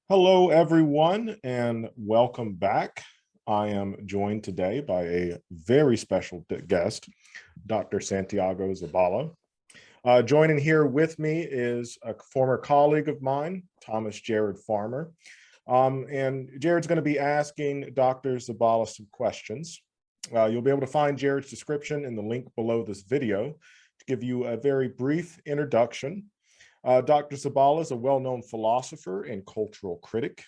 Hello, everyone, and welcome back. I am joined today by a very special guest, Dr. Santiago Zabala. Joining here with me is a former colleague of mine, Thomas Jared Farmer. And Jared's going to be asking Dr. Zabala some questions. You'll be able to find Jared's description in the link below this video to give you a very brief introduction. Dr. Zabala is a well-known philosopher and cultural critic.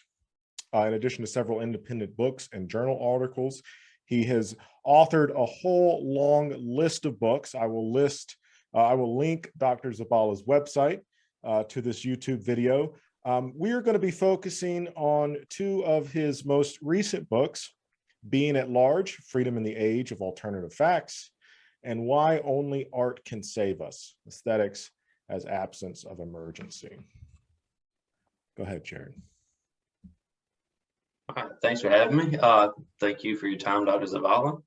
In addition to several independent books and journal articles, he has authored a whole long list of books. I will link Dr. Zabala's website to this YouTube video. We are going to be focusing on two of his most recent books, Being at Large, Freedom in the Age of Alternative Facts, and Why Only Art Can Save Us, Aesthetics as Absence of Emergency. Go ahead, Jared. All right, thanks for having me. Thank you for your time, Dr. Zabala.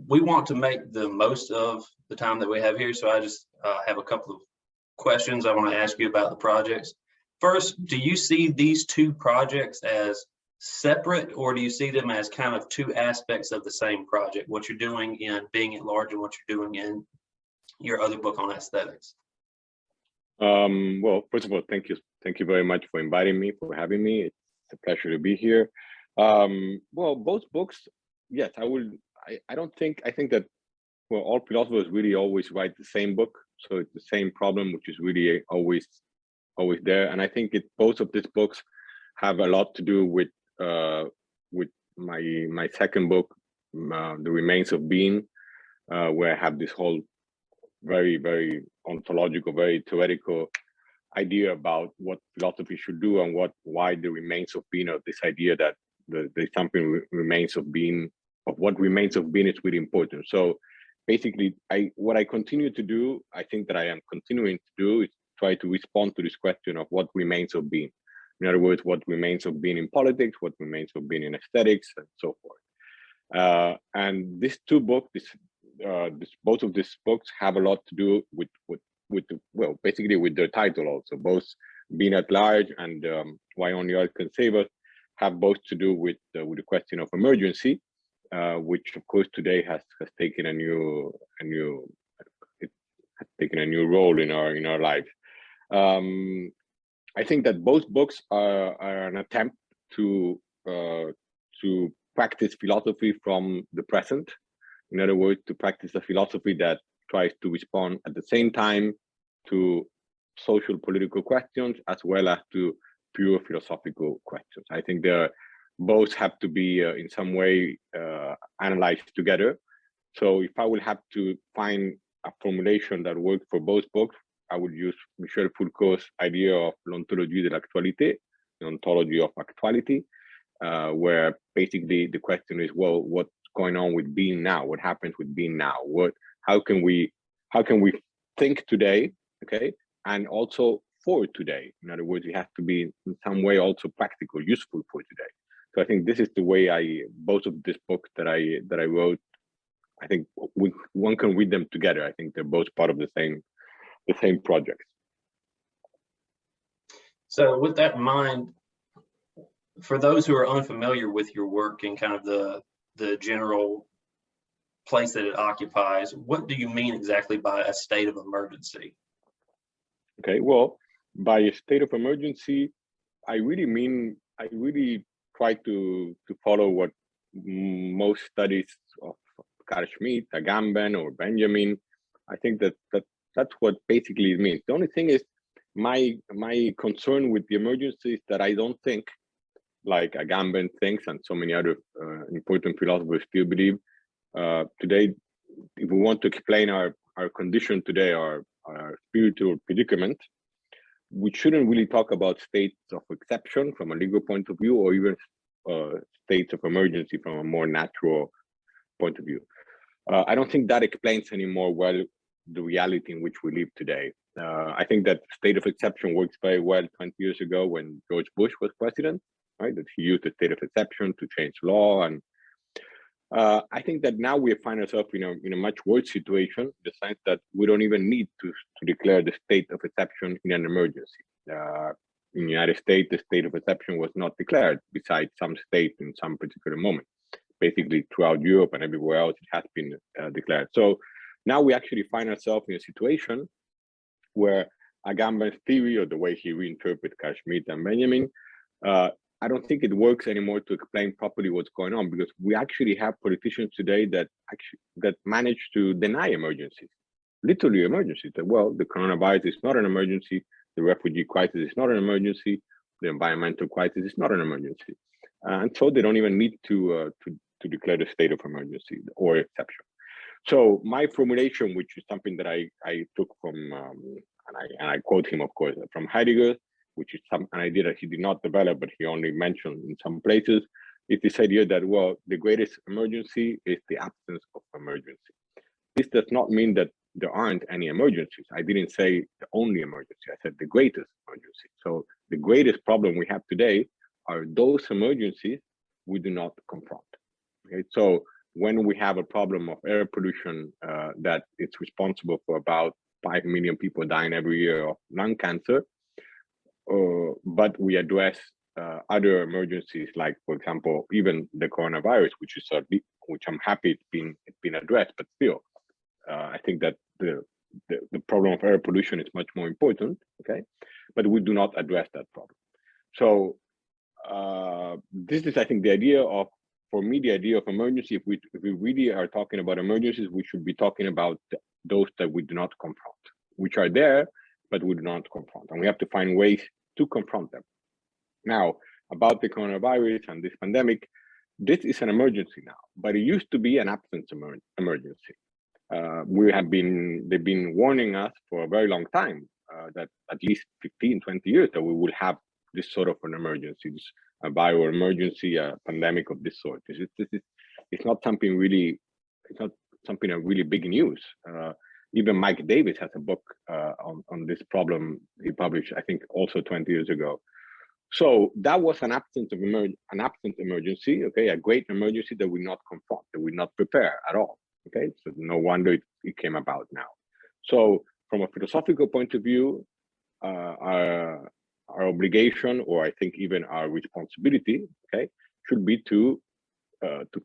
We want to make the most of the time that we have here, so I just have a couple of questions I want to ask you about the projects. First, do you see these two projects as separate, or do you see them as kind of two aspects of the same project, what you're doing in Being at Large and what you're doing in your other book on aesthetics? Well, first of all, thank you very much for inviting me, for having me. It's a pleasure to be here. Well, both books, yes, I think that, well, all philosophers really always write the same book, so it's the same problem, which is really always there. And I think both of these books have a lot to do with my second book, The Remains of Being, where I have this whole very ontological, very theoretical idea about what philosophy should do and why the remains of being, of this idea that there's something remains of being, of what remains of being is really important. So basically, what I continue to do, I think that I am continuing to do, is try to respond to this question of what remains of being. In other words, what remains of being in politics, what remains of being in aesthetics, and so forth. And these two books, both of these books have a lot to do with well, basically with their title also. Both Being at Large and Why Only Art Can Save Us have both to do with the question of emergency, which of course today has taken a new role in our lives. I think that both books are an attempt to practice philosophy from the present. In other words, to practice a philosophy that tries to respond at the same time to social political questions as well as to pure philosophical questions. I think both have to be in some way analyzed together. So if I will have to find a formulation that works for both books, I would use Michel Foucault's idea of l'ontologie de l'actualité, the ontology of actuality, where basically the question is, well, what's going on with being now? What happens with being now? How can we think today, okay, and also for today? In other words, it has to be in some way also practical, useful for today. So I think this is the way both of these books that I wrote, I think one can read them together. I think they're both part of the same project. So with that in mind, for those who are unfamiliar with your work and kind of the general place that it occupies, what do you mean exactly by a state of emergency? Okay, well, by a state of emergency, I really try to follow what most studies of Carl Schmitt, Agamben, or Benjamin, I think that's what basically it means. The only thing is, my concern with the emergency is that I don't think, like Agamben thinks and so many other important philosophers still believe, today, if we want to explain our condition today, our spiritual predicament, we shouldn't really talk about states of exception from a legal point of view, or even states of emergency from a more natural point of view. I don't think that explains anymore well the reality in which we live today. I think that state of exception works very well 20 years ago when George Bush was president, right? That he used the state of exception to change law. And I think that now we find ourselves in a much worse situation, in the sense that we don't even need to declare the state of exception in an emergency. in the United States, the state of exception was not declared, besides some states in some particular moment. Basically, throughout Europe and everywhere else, it has been declared. So now we actually find ourselves in a situation where Agamben's theory, or the way he reinterprets Carl Schmitt and Benjamin, I don't think it works anymore to explain properly what's going on, because we actually have politicians today that manage to deny emergencies, literally emergencies. That, well, the coronavirus is not an emergency, the refugee crisis is not an emergency, the environmental crisis is not an emergency, and so they don't even need to declare the state of emergency or exception. So my formulation, which is something that I took from, and I quote him, of course, from Heidegger, which is an idea that he did not develop, but he only mentioned in some places, is this idea that, well, the greatest emergency is the absence of emergency. This does not mean that there aren't any emergencies. I didn't say the only emergency, I said the greatest emergency. So the greatest problem we have today are those emergencies we do not confront. Okay, so when we have a problem of air pollution that it's responsible for about 5 million people dying every year of lung cancer, but we address other emergencies, like, for example, even the coronavirus, which I'm happy it's been addressed, but still, I think that the problem of air pollution is much more important. Okay, but we do not address that problem. So this is, I think, the idea of, for me, the idea of emergency. If we really are talking about emergencies, we should be talking about those that we do not confront, which are there, but we do not confront, and we have to find ways to confront them. Now, about the coronavirus and this pandemic, this is an emergency now, but it used to be an absence emergency. They've been warning us for a very long time that at least 15, 20 years that we will have this sort of an emergency, a viral emergency, a pandemic of this sort. It's not something really, it's not something of really big news. Even Mike Davis has a book on this problem he published, I think, also 20 years ago. So that was an absent emergency, okay, a great emergency that we not confront, that we not prepare at all, okay? So no wonder it came about now. So from a philosophical point of view, our obligation, or I think even our responsibility, okay, should be to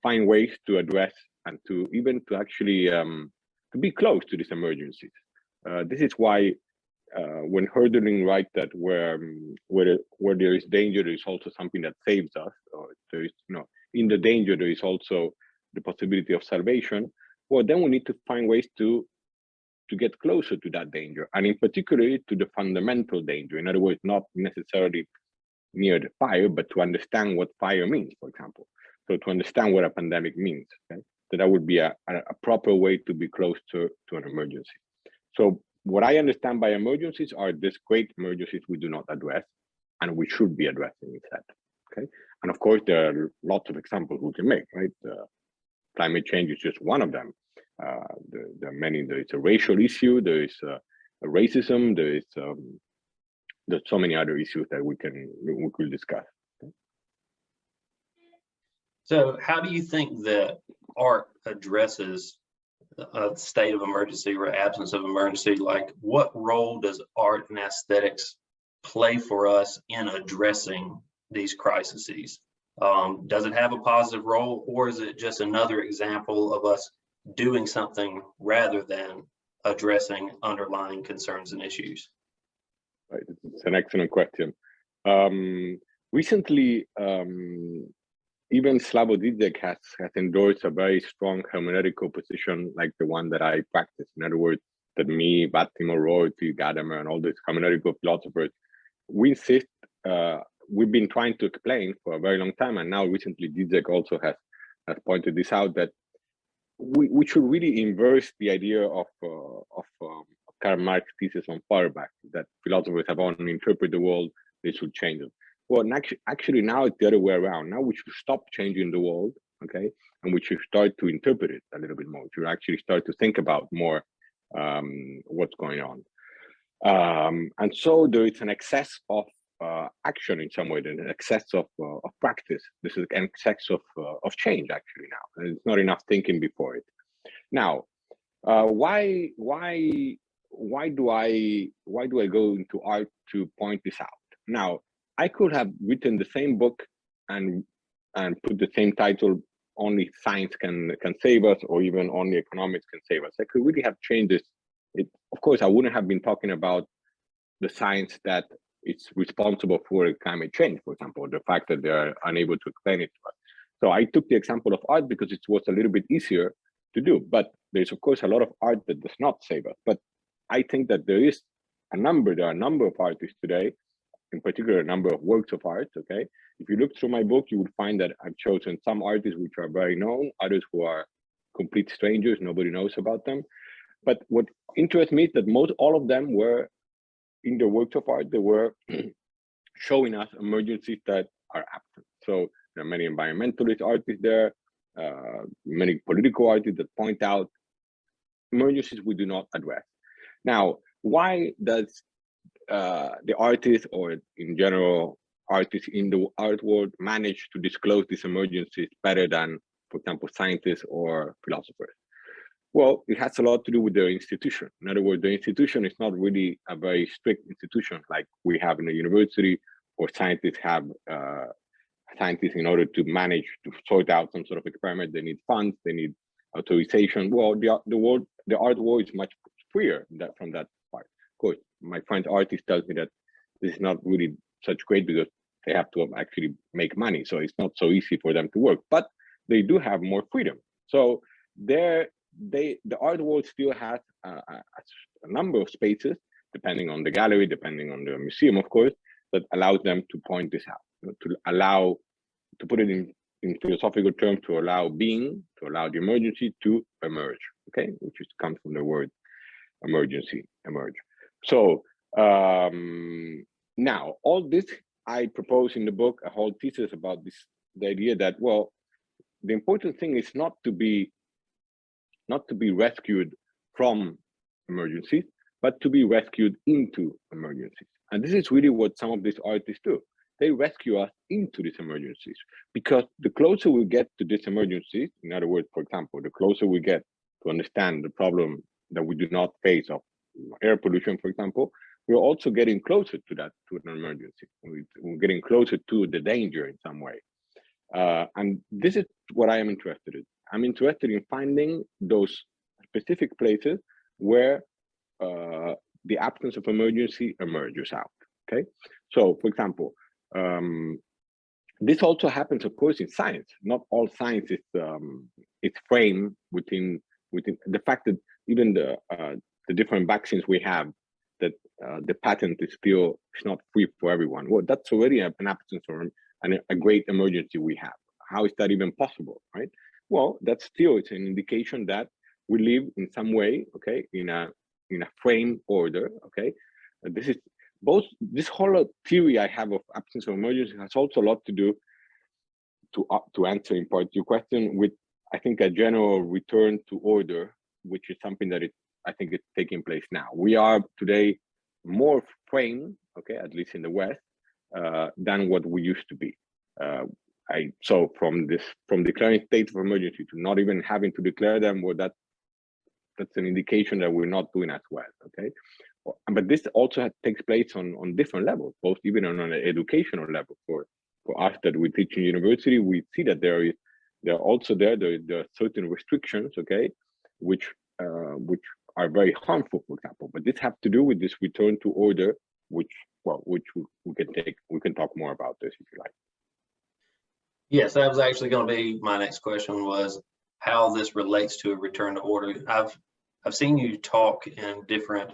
find ways to address and to actually to be close to these emergencies. This is why when Hölderlin writes that where there is danger, there is also something that saves us, or there is, in the danger there is also the possibility of salvation. Well, then we need to find ways to get closer to that danger, and in particular to the fundamental danger. In other words, not necessarily near the fire, but to understand what fire means, for example. So to understand what a pandemic means. Okay? So that would be a proper way to be close to an emergency. So what I understand by emergencies are these great emergencies we do not address, and we should be addressing instead. Okay, and of course there are lots of examples we can make. Right, climate change is just one of them. There are many. There is a racial issue. There is a racism. There's so many other issues that we could discuss. Okay? So how do you think that art addresses a state of emergency or absence of emergency? Like, what role does art and aesthetics play for us in addressing these crises? Does it have a positive role, or is it just another example of us doing something rather than addressing underlying concerns and issues? Right, it's an excellent question. Recently, even Slavoj Žižek has endorsed a very strong hermeneutical position like the one that I practice. In other words, that me, Vattimo, Rorty, Gadamer, and all these hermeneutical philosophers, we insist, we've been trying to explain for a very long time, and now recently Žižek also has pointed this out, that we should really inverse the idea of Karl Marx's thesis on Feuerbach, that philosophers have only interpreted the world, they should change it. Well, actually now it's the other way around. Now we should stop changing the world, okay? And we should start to interpret it a little bit more. We should actually start to think about more what's going on. And so there is an excess of action in some way, an excess of practice. This is an excess of change actually now. And it's not enough thinking before it. Now, why do I go into art to point this out? Now, I could have written the same book and put the same title, only science can save us, or even only economics can save us. I could really have changed this. Of course, I wouldn't have been talking about the science that is responsible for climate change, for example, the fact that they are unable to explain it to us. So I took the example of art because it was a little bit easier to do, but there's of course a lot of art that does not save us. But I think that there are a number of artists today, in particular a number of works of art, okay? If you look through my book, you would find that I've chosen some artists which are very known, others who are complete strangers, nobody knows about them. But what interests me is that all of them were, in their works of art, they were showing us emergencies that are absent. So there are many environmentalist artists there, many political artists that point out emergencies we do not address. Now, why does the artist, or in general artists in the art world, manage to disclose these emergencies better than, for example, scientists or philosophers? Well, it has a lot to do with their institution. In other words, the institution is not really a very strict institution like we have in a university, or scientists have. Scientists, in order to manage to sort out some sort of experiment, they need funds, they need authorization. Well, the art world is much freer from that part. Of course, my friend artist tells me that this is not really such great because they have to actually make money, so it's not so easy for them to work. But they do have more freedom. So the art world still has a number of spaces, depending on the gallery, depending on the museum, of course, that allows them to point this out, to put it in philosophical terms, to allow the emergency to emerge, okay, which comes from the word emergency, emerge. So now all this, I propose in the book a whole thesis about the idea that, well, the important thing is not to be rescued from emergencies, but to be rescued into emergencies. And this is really what some of these artists do. They rescue us into these emergencies, because the closer we get to these emergencies, in other words, for example, the closer we get to understand the problem that we do not face of air pollution, for example, we're also getting closer to an emergency. We're getting closer to the danger in some way. And this is what I am interested in. I'm interested in finding those specific places where the absence of emergency emerges out, okay? So, for example, this also happens, of course, in science. Not all science is framed within the fact that even the different vaccines we have, that the patent is not free for everyone. Well, that's already an absence or a great emergency we have. How is that even possible, right? Well, it's an indication that we live in some way, okay, in a frame order, okay. This whole theory I have of absence of emergency has also a lot to do, to answer in part your question, with, I think, a general return to order, which is something that I think it's taking place now. We are today more framed, okay, at least in the West, than what we used to be. So from declaring states of emergency to not even having to declare them, well, that's an indication that we're not doing as well, okay? But this also takes place on different levels, both even on an educational level. For us that we teach in university, we see that there are certain restrictions, okay, which are very harmful, for example. But this has to do with this return to order, which we can talk more about this if you like. Yes, that was actually going to be my next question, was how this relates to a return to order. I've seen you talk in different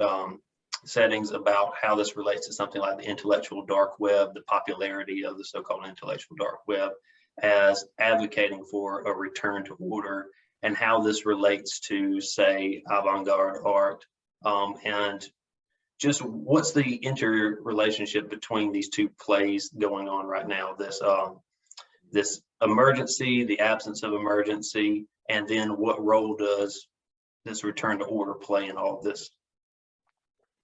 settings about how this relates to something like the intellectual dark web, the popularity of the so-called intellectual dark web as advocating for a return to order, and how this relates to, say, avant-garde art, and just what's the interrelationship between these two plays going on right now, this emergency, the absence of emergency, and then what role does this return to order play in all of this?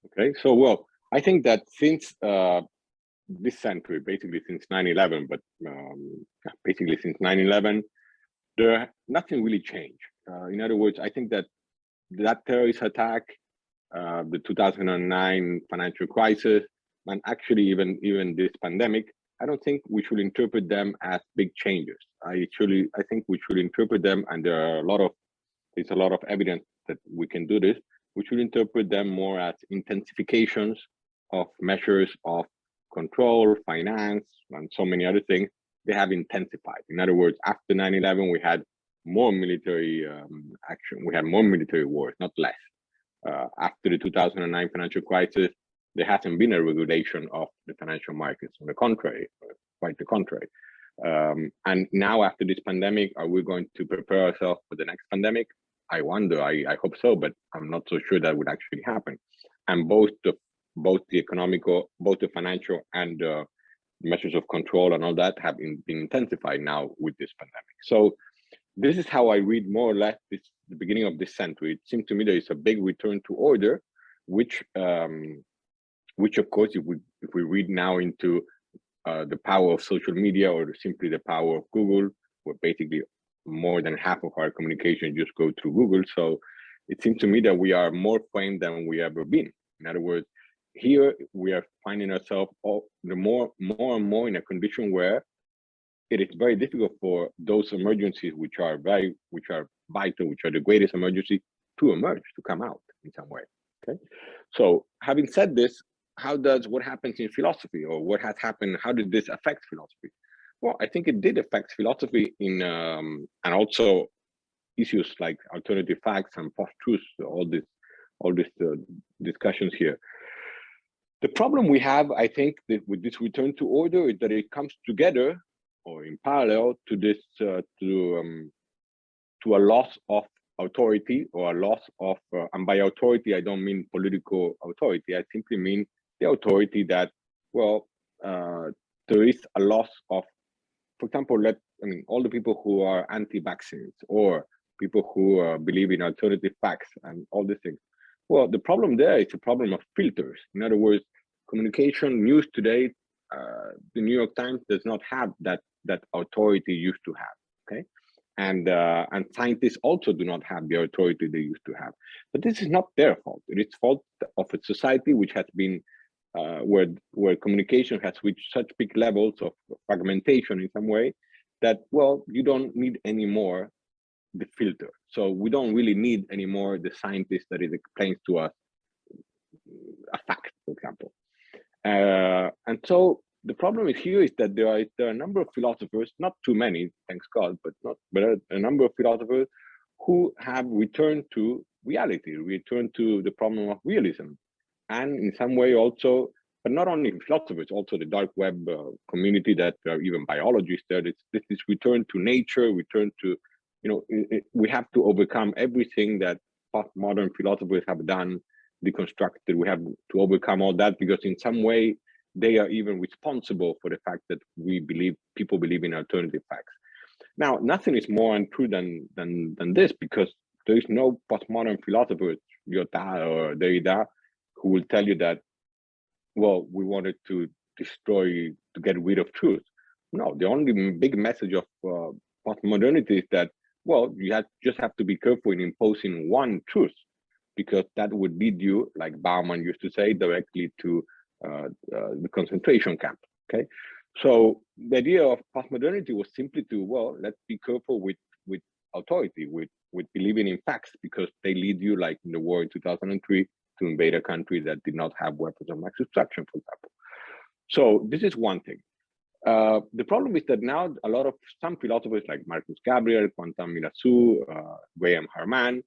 Okay, so, well, I think that since this century, basically since 9/11, but basically since 9/11, nothing really changed. In other words, I think that terrorist attack, the 2009 financial crisis, and actually even this pandemic, I don't think we should interpret them as big changes. I think we should interpret them, and there's a lot of evidence that we can do this. We should interpret them more as intensifications of measures of control, finance, and so many other things. They have intensified. In other words, after 9/11, we had more military action. We had more military wars, not less. After the 2009 financial crisis, there hasn't been a regulation of the financial markets. On the contrary, quite the contrary. And now after this pandemic, are we going to prepare ourselves for the next pandemic? I wonder. I hope so, but I'm not so sure that would actually happen. And both the financial and measures of control and all that have been intensified now with this pandemic. So this is how I read more or less the beginning of this century. It seems to me there is a big return to order, which of course, if we read now into the power of social media or simply the power of Google, where basically more than half of our communication just go through Google. So it seems to me that we are more framed than we ever been. In other words, here we are finding ourselves more and more in a condition where it is very difficult for those emergencies which are vital, which are the greatest emergency, to emerge, to come out in some way. Okay. So having said this, what happens in philosophy, or what has happened? How did this affect philosophy? Well, I think it did affect philosophy in and also issues like alternative facts and post-truth. All these discussions here. The problem we have, I think, that with this return to order is that it comes together or in parallel to this to a loss of authority, or a loss of and by authority I don't mean political authority. I simply mean the authority that, well, there is a loss of, for example, all the people who are anti-vaccines or people who believe in alternative facts and all these things. Well, the problem there is a problem of filters. In other words, communication news today, the New York Times does not have that authority used to have. Okay, and scientists also do not have the authority they used to have. But this is not their fault. It is fault of a society which has been where communication has reached such big levels of fragmentation in some way that, well, you don't need any more the filter. So we don't really need anymore the scientist that it explains to us a fact, for example. And so the problem here is that there are a number of philosophers, not too many, thanks God, but a number of philosophers who have returned to reality, returned to the problem of realism, and in some way also, but not only philosophers, also the dark web community, that there are even biologists there. This return to nature, return to, we have to overcome everything that postmodern philosophers have done, deconstructed. We have to overcome all that because in some way they are even responsible for the fact that people believe in alternative facts. Now, nothing is more untrue than this, because there is no postmodern philosopher, Lyotard or Derrida, who will tell you that, well, we wanted to get rid of truth. No, the only big message of postmodernity is that, well, you just have to be careful in imposing one truth, because that would lead you, like Bauman used to say, directly to the concentration camp. Okay, so the idea of postmodernity was simply to, well, let's be careful with authority, with believing in facts, because they lead you, like in the war in 2003, to invade a country that did not have weapons of mass destruction, for example. So this is one thing. The problem is that now some philosophers like Marcus Gabriel, Quentin Mirassou, Graham Harman,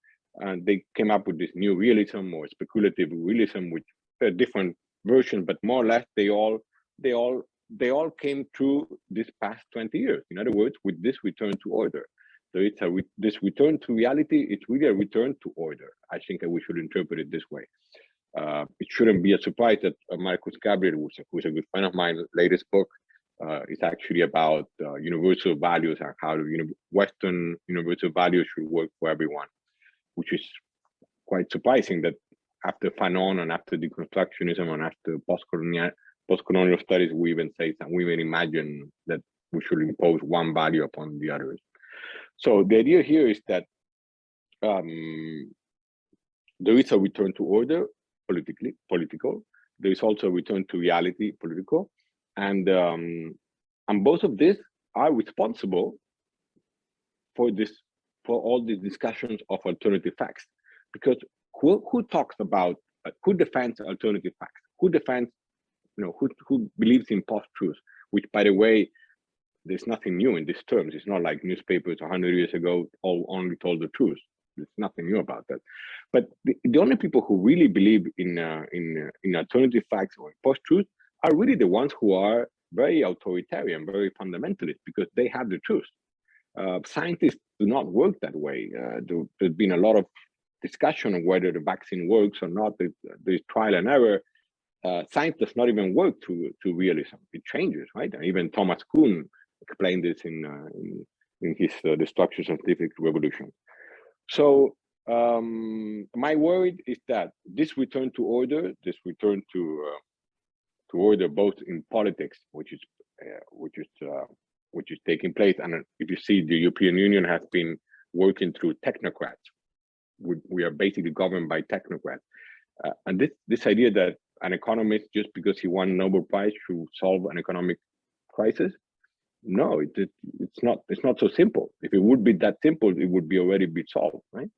they came up with this new realism or speculative realism, which are different versions, but more or less they all came through this past 20 years. In other words, with this return to order. So this return to reality, it's really a return to order. I think we should interpret it this way. It shouldn't be a surprise that Marcus Gabriel, who's a good friend of mine, latest book is actually about universal values and how Western universal values should work for everyone, which is quite surprising that after Fanon and after deconstructionism and after post-colonial studies, we even imagine that we should impose one value upon the others. So the idea here is that there is a return to order, political. there is also a return to reality, political, and both of these are responsible for all these discussions of alternative facts, because who talks about who defends alternative facts, who defends, who believes in post-truth, which, by the way, there's nothing new in these terms. It's not like newspapers 100 years ago only told the truth. There's nothing new about that. But the only people who really believe in alternative facts or in post-truth are really the ones who are very authoritarian, very fundamentalist, because they have the truth. Scientists do not work that way. There's been a lot of discussion on whether the vaccine works or not. There's trial and error. Science does not even work to realism. It changes, right? And even Thomas Kuhn explained this in his The Structure of Scientific Revolution. So my word is that this return to order, this return to order, both in politics, which is taking place, and if you see, the European Union has been working through technocrats. We are basically governed by technocrats, and this idea that an economist, just because he won a Nobel Prize, should solve an economic crisis. No, it's not so simple. If it would be that simple, it would be already be solved, right?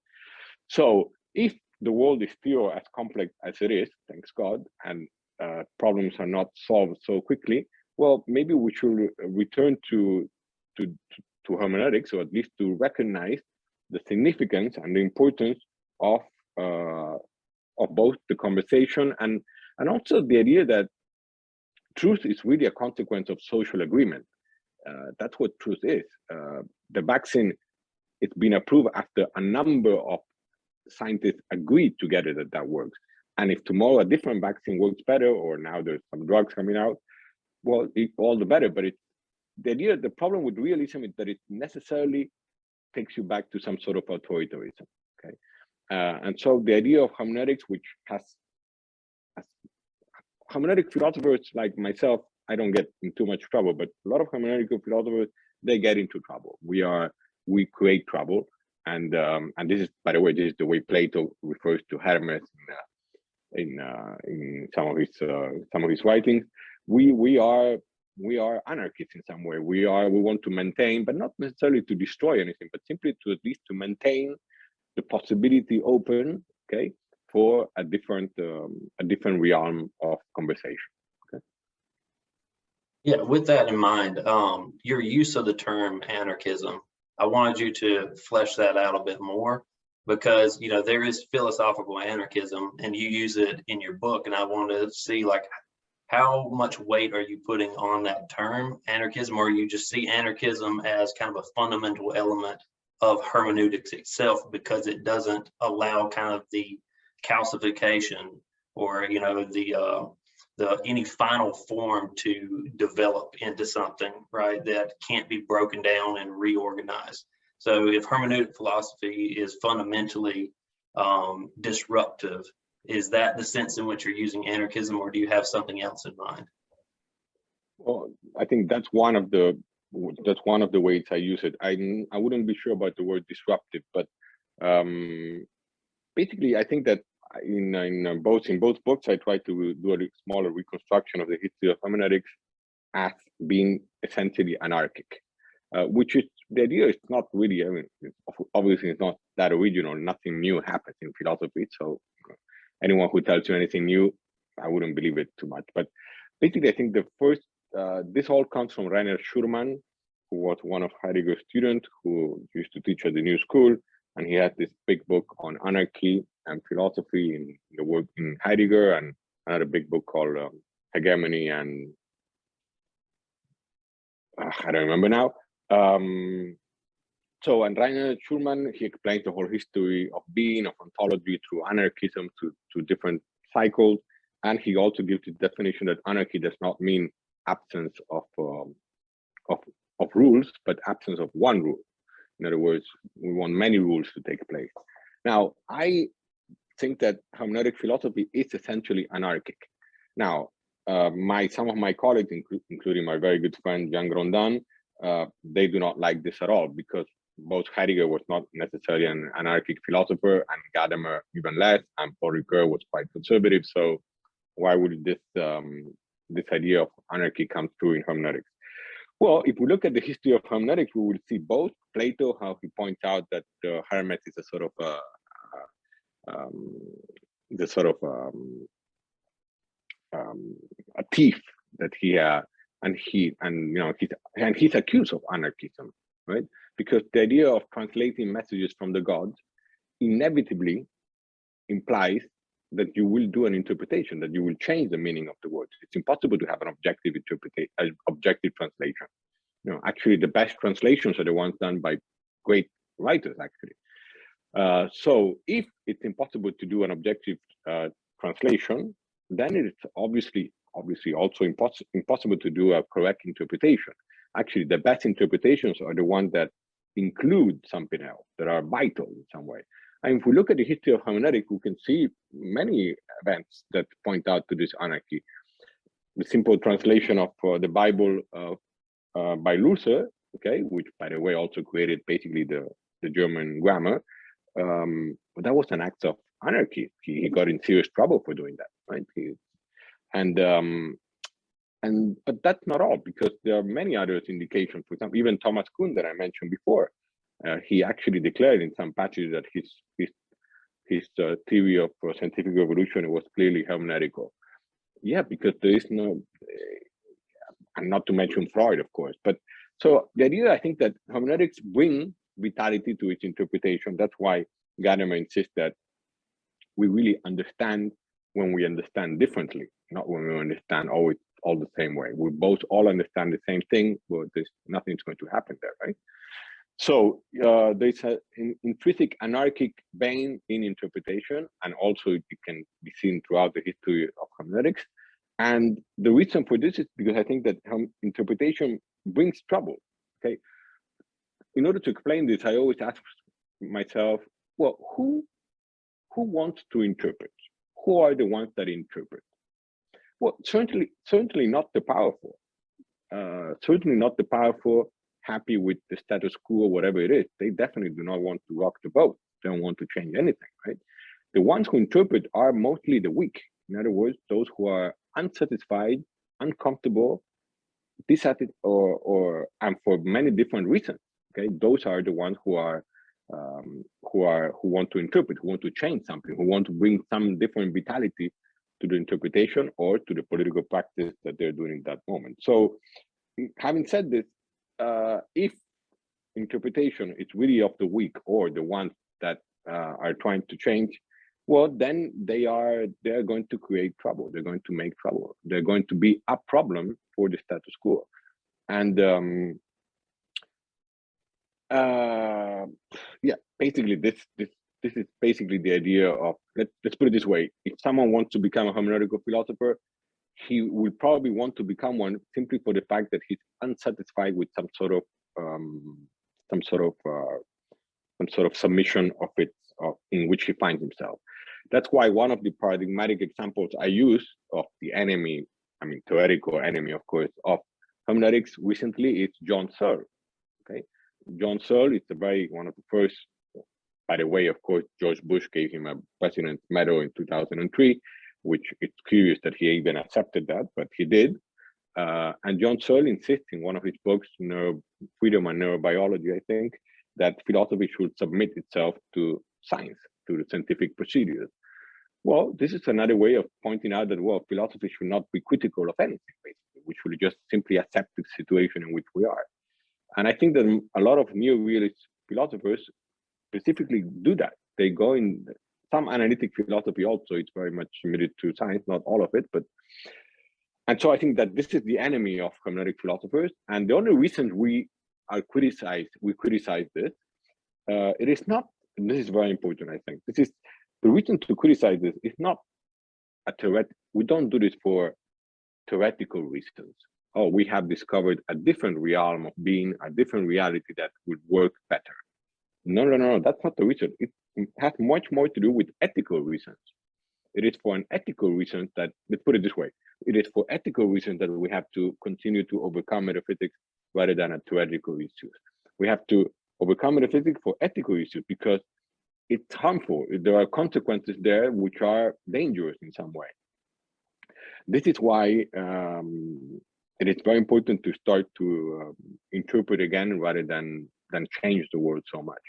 So if the world is still as complex as it is, thanks God, and problems are not solved so quickly, well, maybe we should return to hermeneutics, or at least to recognize the significance and the importance of both the conversation and also the idea that truth is really a consequence of social agreement. That's what truth is. The vaccine, it's been approved after a number of scientists agreed together that works. And if tomorrow a different vaccine works better, or now there's some drugs coming out, well, all the better. But the problem with realism is that it necessarily takes you back to some sort of authoritarianism. Okay, and so the idea of hermeneutics, which has hermeneutic philosophers like myself, I don't get in too much trouble, but a lot of hermeneutical philosophers, they get into trouble. We create trouble, and this is, by the way, this is the way Plato refers to Hermes in some of his writings. We are anarchists in some way. We want to maintain, but not necessarily to destroy anything, but simply to at least to maintain the possibility open, okay, for a different realm of conversation. Okay. Yeah, with that in mind, your use of the term anarchism, I wanted you to flesh that out a bit more, because there is philosophical anarchism, and you use it in your book, and I wanted to see, like, how much weight are you putting on that term anarchism, or you just see anarchism as kind of a fundamental element of hermeneutics itself, because it doesn't allow kind of the calcification or the any final form to develop into something, right, that can't be broken down and reorganized. So if hermeneutic philosophy is fundamentally disruptive, is that the sense in which you're using anarchism, or do you have something else in mind? Well, I think that's one of the ways I use it. I wouldn't be sure about the word disruptive, but basically, I think that in both books, I try to do a smaller reconstruction of the history of hermeneutics as being essentially anarchic, which is the idea. It's not really, I mean, obviously it's not that original. Nothing new happens in philosophy. So anyone who tells you anything new, I wouldn't believe it too much. But basically, I think the first, this all comes from Rainer Schurman, who was one of Heidegger's students who used to teach at the New School. And he had this big book on anarchy and philosophy in the work in Heidegger, and another big book called Hegemony and I don't remember now. And Rainer Schurman, he explains the whole history of being, of ontology, through anarchism to different cycles. And he also gives the definition that anarchy does not mean absence of rules, but absence of one rule. In other words, we want many rules to take place. Now, I think that hermeneutic philosophy is essentially anarchic. Now, some of my colleagues, including my very good friend Jean Grondin, they do not like this at all, because both Heidegger was not necessarily an anarchic philosopher, and Gadamer even less, and Paul Ricoeur was quite conservative. So why would this this idea of anarchy come through in hermeneutics? Well, if we look at the history of hermeneutics, we will see both Plato, how he points out that Hermes is a sort of a thief, that he's accused of anarchism, right? Because the idea of translating messages from the gods inevitably implies that you will do an interpretation, that you will change the meaning of the words. It's impossible to have an objective interpretation, objective translation. Actually, the best translations are the ones done by great writers, actually. So if it's impossible to do an objective translation, then it's obviously also impossible to do a correct interpretation. Actually, the best interpretations are the ones that include something else, that are vital in some way. And if we look at the history of hermeneutics, we can see many events that point out to this anarchy. The simple translation of the Bible by Luther, okay, which by the way also created basically the German grammar, but that was an act of anarchy. He got in serious trouble for doing that, right? But that's not all, because there are many other indications. For example, even Thomas Kuhn that I mentioned before, he actually declared in some passages that his theory of scientific evolution was clearly hermeneutical. Yeah, because there is no, and not to mention Freud, of course. But so the idea, I think, that hermeneutics bring vitality to its interpretation. That's why Gadamer insists that we really understand when we understand differently, not when we understand always all the same way. We both all understand the same thing, but nothing's going to happen there, right? So there's an intrinsic anarchic vein in interpretation, and also it can be seen throughout the history of hermeneutics. And the reason for this is because I think that interpretation brings trouble. Okay, in order to explain this, I always ask myself, well, who wants to interpret? Who are the ones that interpret? Well, certainly not the powerful. Certainly not the powerful, happy with the status quo or whatever it is. They definitely do not want to rock the boat. They don't want to change anything, right? The ones who interpret are mostly the weak. In other words, those who are unsatisfied, uncomfortable, dissatisfied, and for many different reasons. Okay, those are the ones who want to interpret, who want to change something, who want to bring some different vitality to the interpretation or to the political practice that they're doing in that moment. So, having said this, if interpretation is really of the weak or the ones that are trying to change, well, then they're going to create trouble. They're going to make trouble. They're going to be a problem for the status quo. And yeah, basically this is basically the idea of, let's put it this way: if someone wants to become a hermeneutical philosopher, he will probably want to become one simply for the fact that he's unsatisfied with some sort of submission of it, in which he finds himself. That's why one of the paradigmatic examples I use of the enemy, I mean theoretical enemy, of course, of hermeneutics recently is John Searle. Okay, John Searle is one of the first. By the way, of course, George Bush gave him a President's Medal in 2003, which it's curious that he even accepted that, but he did. And John Searle insists in one of his books, Freedom and Neurobiology, I think, that philosophy should submit itself to science, to the scientific procedures. Well, this is another way of pointing out that, well, philosophy should not be critical of anything, basically. We should just simply accept the situation in which we are. And I think that a lot of neo-realist philosophers specifically do that. They go in some analytic philosophy also, it's very much committed to science, not all of it, and so I think that this is the enemy of hermeneutic philosophers. And the only reason we criticize this, it is not, and this is very important, I think, this is the reason to criticize this is not we don't do this for theoretical reasons. Oh, we have discovered a different realm of being, a different reality that would work better. No, that's not the reason. It has much more to do with ethical reasons. It is for an ethical reason that, let's put it this way, it is for ethical reasons that we have to continue to overcome metaphysics rather than a theoretical issues. We have to overcome metaphysics for ethical issues because it's harmful. There are consequences there which are dangerous in some way. This is why it is very important to start to interpret again rather than change the world so much.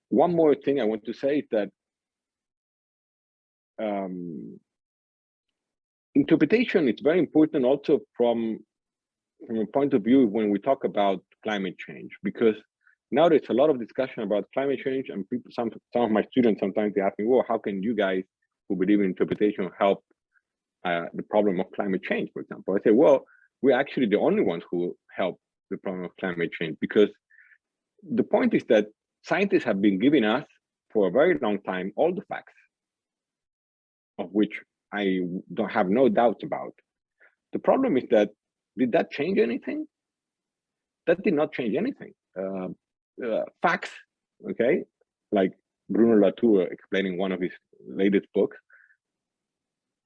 One more thing I want to say is that interpretation is very important also from a point of view when we talk about climate change, because now there's a lot of discussion about climate change, and people, some of my students sometimes they ask me, well, how can you guys who believe in interpretation help the problem of climate change, for example? I say, well, we're actually the only ones who help the problem of climate change, because the point is that scientists have been giving us for a very long time all the facts, of which I don't have no doubts about. The problem is that, did that change anything? That did not change anything. Facts, okay, like Bruno Latour explaining one of his latest books,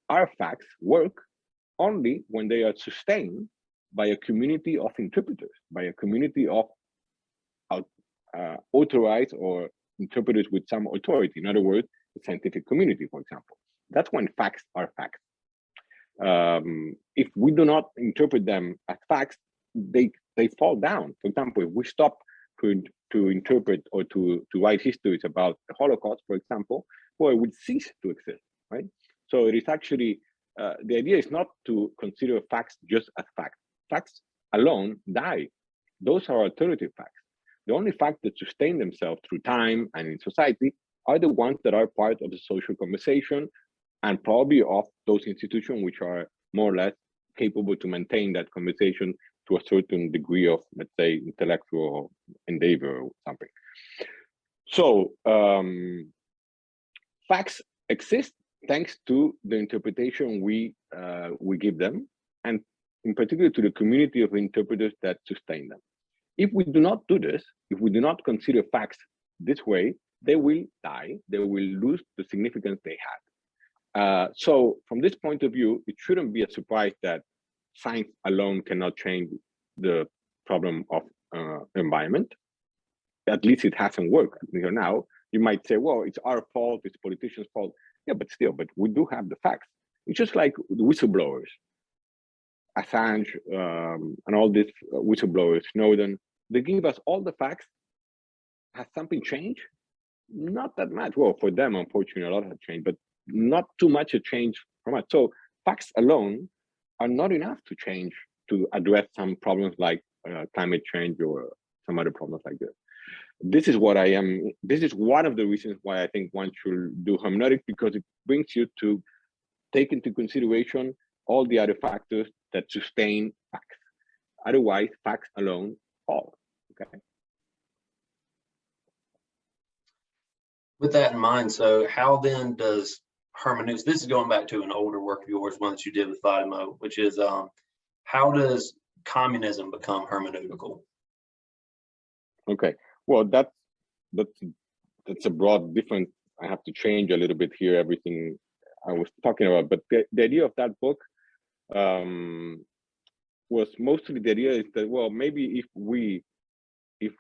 our facts work only when they are sustained by a community of interpreters, by a community of authorized or interpreters with some authority. In other words, the scientific community, for example. That's when facts are facts. If we do not interpret them as facts, they fall down. For example, if we stop to interpret or to write histories about the Holocaust, for example, well, it would cease to exist, right? So it is actually, the idea is not to consider facts just as facts. Facts alone die. Those are alternative facts. The only facts that sustain themselves through time and in society are the ones that are part of the social conversation and probably of those institutions which are more or less capable to maintain that conversation to a certain degree of, let's say, intellectual endeavor or something. So facts exist thanks to the interpretation we give them, and in particular to the community of interpreters that sustain them. If we do not do this, if we do not consider facts this way, they will die, they will lose the significance they had. So from this point of view, it shouldn't be a surprise that science alone cannot change the problem of environment. At least it hasn't worked until now. You might say, well, it's our fault, it's politicians' fault. Yeah, but still, but we do have the facts. It's just like the whistleblowers, Assange and all these whistleblowers, Snowden, they give us all the facts. Has something changed? Not that much. Well, for them, unfortunately, a lot has changed, but not too much a change from us. So facts alone are not enough to change, to address some problems like climate change or some other problems like this. This is what this is one of the reasons why I think one should do hermeneutics, because it brings you to take into consideration all the other factors that sustain facts. Otherwise, facts alone fall, okay? With that in mind, so how then does hermeneutics, this is going back to an older work of yours, one that you did with Vattimo, which is how does communism become hermeneutical? Okay, well, that's a broad difference. I have to change a little bit here everything I was talking about, but the idea of that book was mostly the idea is that, well, maybe if we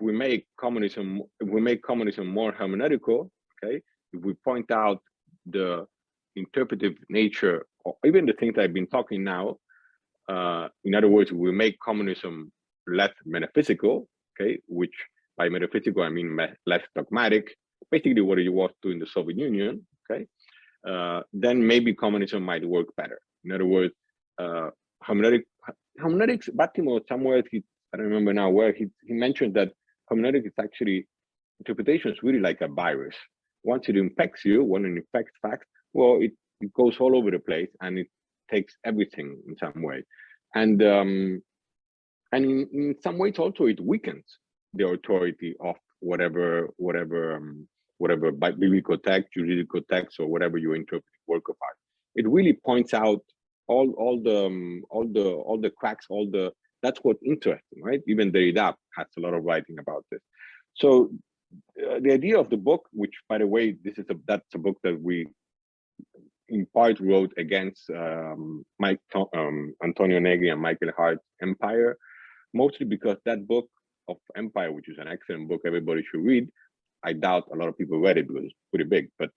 make communism more hermeneutical, okay, if we point out the interpretive nature, or even the things I've been talking now, in other words, we make communism less metaphysical, okay, which by metaphysical I mean less dogmatic, basically what it was doing the Soviet Union, okay, then maybe communism might work better. In other words, hermeneutics, Vattimo somewhere, I don't remember now where, he mentioned that hermeneutics is actually, interpretation is really like a virus. Once it infects you, when it infects facts, well, it goes all over the place and it takes everything in some way. And in some ways also it weakens the authority of whatever biblical text, juridical text, or whatever you interpret work of art. It really points out all the cracks, that's what's interesting, right? Even Derrida has a lot of writing about this. So the idea of the book, which by the way, that's a book that we in part wrote against Antonio Negri and Michael Hart's Empire, mostly because that book of Empire, which is an excellent book everybody should read, I doubt a lot of people read it because it's pretty big, but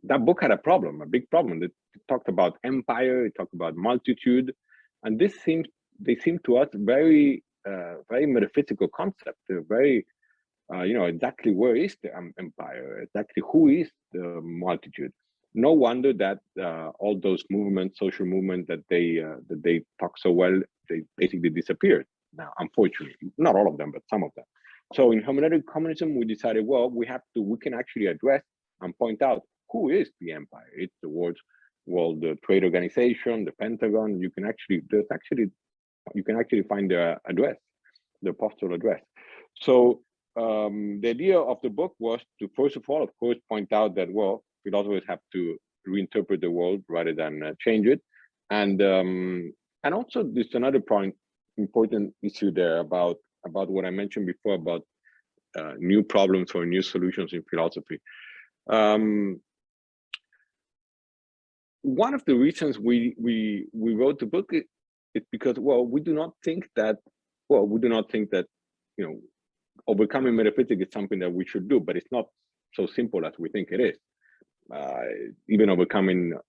that book had a problem, a big problem. It talked about empire, it talked about multitude, and they seem to us very metaphysical concept. They're very exactly where is the empire, exactly who is the multitude. No wonder that all those movements, social movements that they talk so well, they basically disappeared now, unfortunately. Not all of them, but some of them. So in hermeneutic communism, we decided, well, we can actually address and point out who is the empire. It's the World Trade Organization, the Pentagon. You can actually find the address, the postal address. So the idea of the book was to, first of all, of course, point out that, well, philosophers have to reinterpret the world rather than change it. And also there's another important issue there about what I mentioned before about new problems or new solutions in philosophy. One of the reasons we wrote the book is because, well, we do not think that overcoming metaphysics is something that we should do, but it's not so simple as we think it is. Even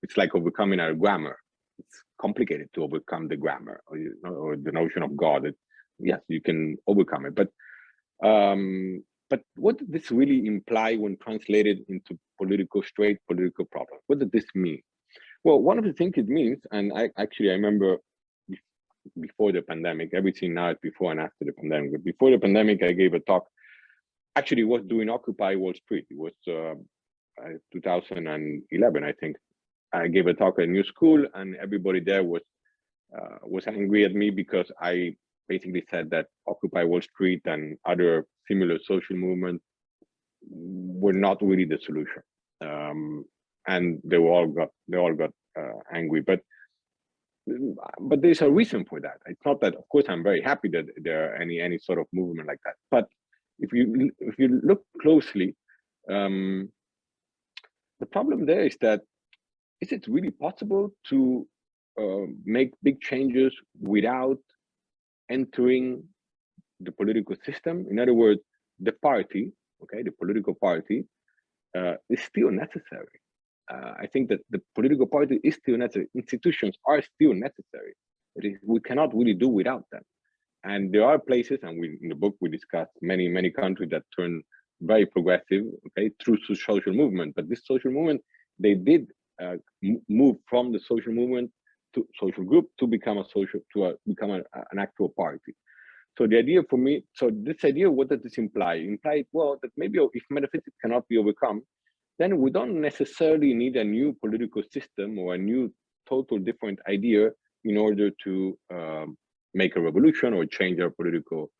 it's like overcoming our grammar. It's complicated to overcome the grammar or the notion of God. Yes, you can overcome it, but what does this really imply when translated into straight political problems? What does this mean? Well, one of the things it means, and I remember before the pandemic, everything now is before and after the pandemic. But before the pandemic, I gave a talk. Actually, it was doing Occupy Wall Street. It was 2011, I think. I gave a talk at a new school, and everybody there was angry at me because I basically said that Occupy Wall Street and other similar social movements were not really the solution, and they all got angry. But there's a reason for that. It's not that, of course, I'm very happy that there are any sort of movement like that. But if you look closely, the problem there is that is it really possible to make big changes without entering the political system? In other words, the party, the political party, is still necessary. I think that the political party is still necessary. Institutions are still necessary. We cannot really do without them. And there are places, and in the book we discuss many countries that turn very progressive, through social movement. But this social movement, they did move from the social movement to social group to become an actual party. So the idea for me, this idea, what does this imply? It implies, well, that maybe if metaphysics cannot be overcome, then we don't necessarily need a new political system or a new total different idea in order to make a revolution or change our political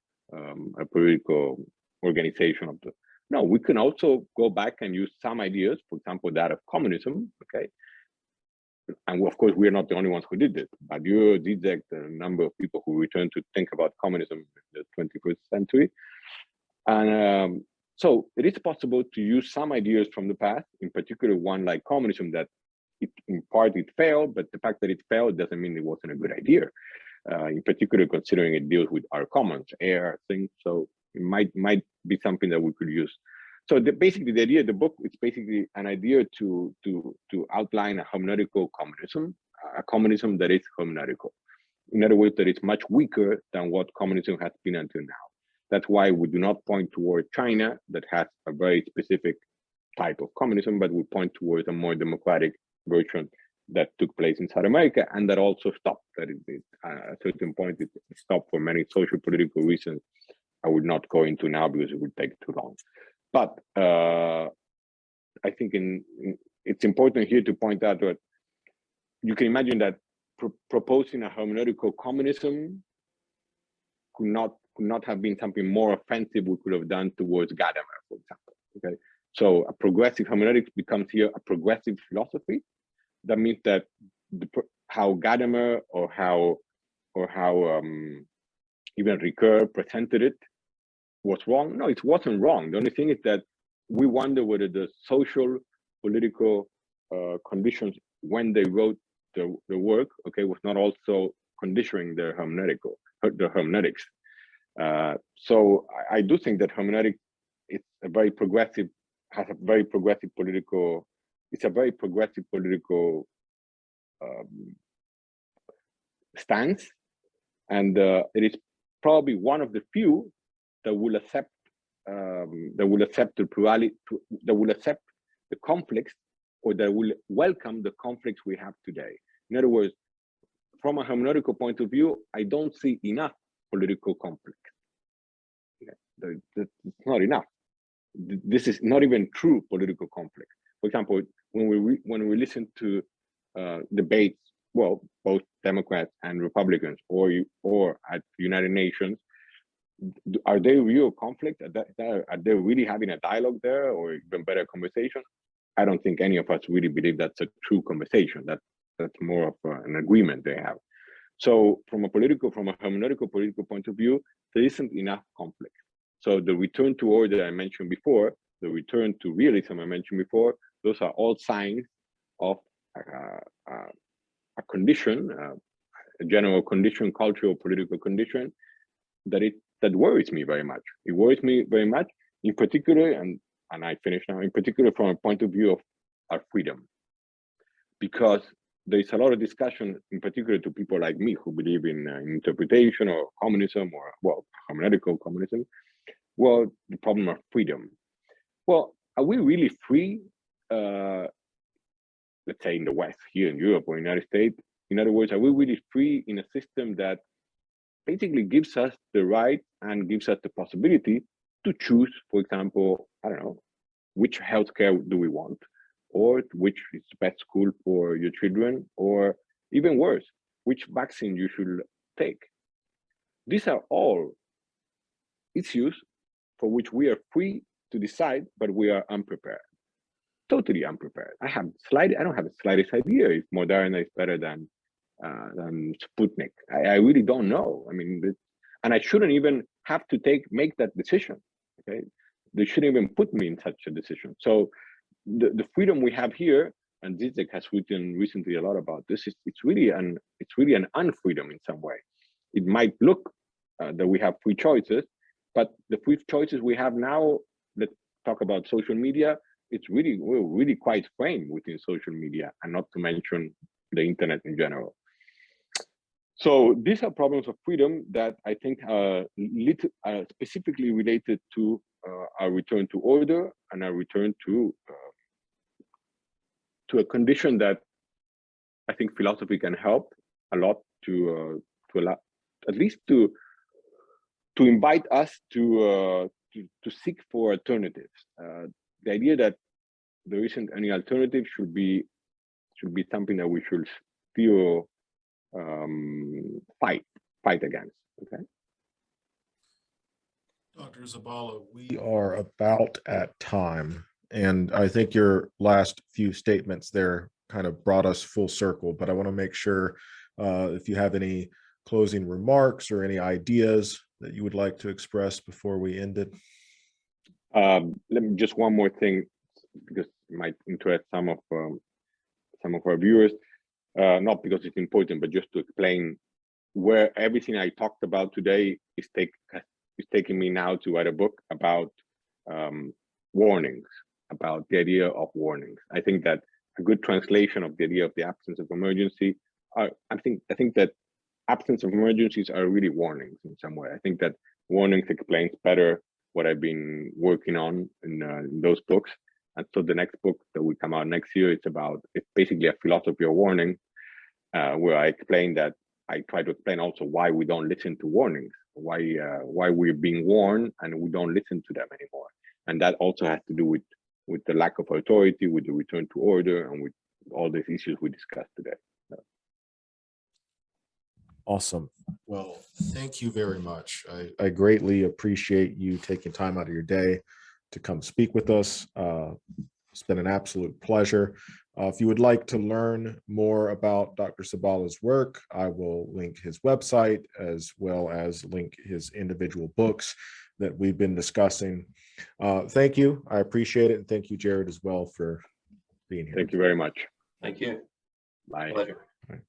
organization of the. No, we can also go back and use some ideas, for example, that of communism, and of course, we are not the only ones who did this. Badiou, Zizek, a number of people who returned to think about communism in the 21st century. And so it is possible to use some ideas from the past, in particular one like communism that in part it failed, but the fact that it failed doesn't mean it wasn't a good idea. In particular, considering it deals with our commons, air, things. So it might be something that we could use. So basically, the idea of the book is basically an idea to outline a hermeneutical communism, a communism that is hermeneutical. In other words, that it's much weaker than what communism has been until now. That's why we do not point toward China, that has a very specific type of communism, but we point towards a more democratic version that took place in South America, and that also stopped. That at a certain point, it stopped for many social political reasons I would not go into now because it would take too long. But I think it's important here to point out that you can imagine that proposing a hermeneutical communism could not have been something more offensive we could have done towards Gadamer, for example. So a progressive hermeneutics becomes here a progressive philosophy. That means that how Gadamer or how even Ricoeur presented it was wrong. No, it wasn't wrong. The only thing is that we wonder whether the social, political conditions when they wrote the work, was not also conditioning their hermeneutics. So I do think that hermeneutics is has a very progressive political it's a very progressive political stance, and it is probably one of the few that will accept the plurality, that will accept the conflicts, or that will welcome the conflicts we have today. In other words, from a hermeneutical point of view, I don't see enough political conflict. It's not enough. This is not even true political conflict. For example, when we listen to debates, well, both Democrats and Republicans, or at the United Nations, are they real conflict? Are they really having a dialogue there, or even better, conversation? I don't think any of us really believe that's a true conversation. That's more of an agreement they have. So from a hermeneutical political point of view, there isn't enough conflict. So the return to order I mentioned before, the return to realism I mentioned before, those are all signs of a condition, a general condition, cultural, political condition that worries me very much. It worries me very much, in particular, and I finish now, in particular from a point of view of our freedom. Because there is a lot of discussion, in particular to people like me who believe in interpretation or communism, or, well, hermeneutical communism. Well, the problem of freedom. Well, are we really free, let's say in the West, here in Europe or United States? In other words, are we really free in a system that basically gives us the right and gives us the possibility to choose, for example, I don't know, which healthcare do we want, or which is the best school for your children, or even worse, which vaccine you should take? These are all issues for which we are free to decide, but we are unprepared, totally unprepared. I don't have the slightest idea if Moderna is better than Sputnik. I really don't know. I mean, and I shouldn't even have to make that decision. Okay, they shouldn't even put me in such a decision. So the freedom we have here, and Zizek has written recently a lot about this, it's really an unfreedom in some way. It might look that we have free choices, but the free choices we have now, let's talk about social media, we're really quite framed within social media, and not to mention the internet in general. So these are problems of freedom that I think are specifically related to our return to order and our return to a condition that I think philosophy can help a lot to allow, at least to invite us to seek for alternatives. The idea that there isn't any alternative should be something that we should still fight against. Okay. Dr. Zabala, we are about at time, and I think your last few statements there kind of brought us full circle, but I want to make sure if you have any closing remarks or any ideas that you would like to express before we end it. Let me just one more thing, because it might interest some of our viewers, not because it's important, but just to explain where everything I talked about today is taking me now to write a book about warnings, about the idea of warnings. I think that a good translation of the idea of the absence of emergency I think that absence of emergencies are really warnings in some way. I think that warnings explains better what I've been working on in those books. And so the next book that will come out next year, it's basically a philosophy of warning, where I explain that I try to explain also why we don't listen to warnings, why we're being warned and we don't listen to them anymore. And that also has to do with the lack of authority, with the return to order, and with all these issues we discussed today. Awesome. Well, thank you very much. I greatly appreciate you taking time out of your day to come speak with us. It's been an absolute pleasure. If you would like to learn more about Dr. Zabala's work, I will link his website as well as link his individual books that we've been discussing. Thank you. I appreciate it. And thank you, Jared, as well, for being here. Thank you very much. Thank you. Bye. Pleasure. Bye.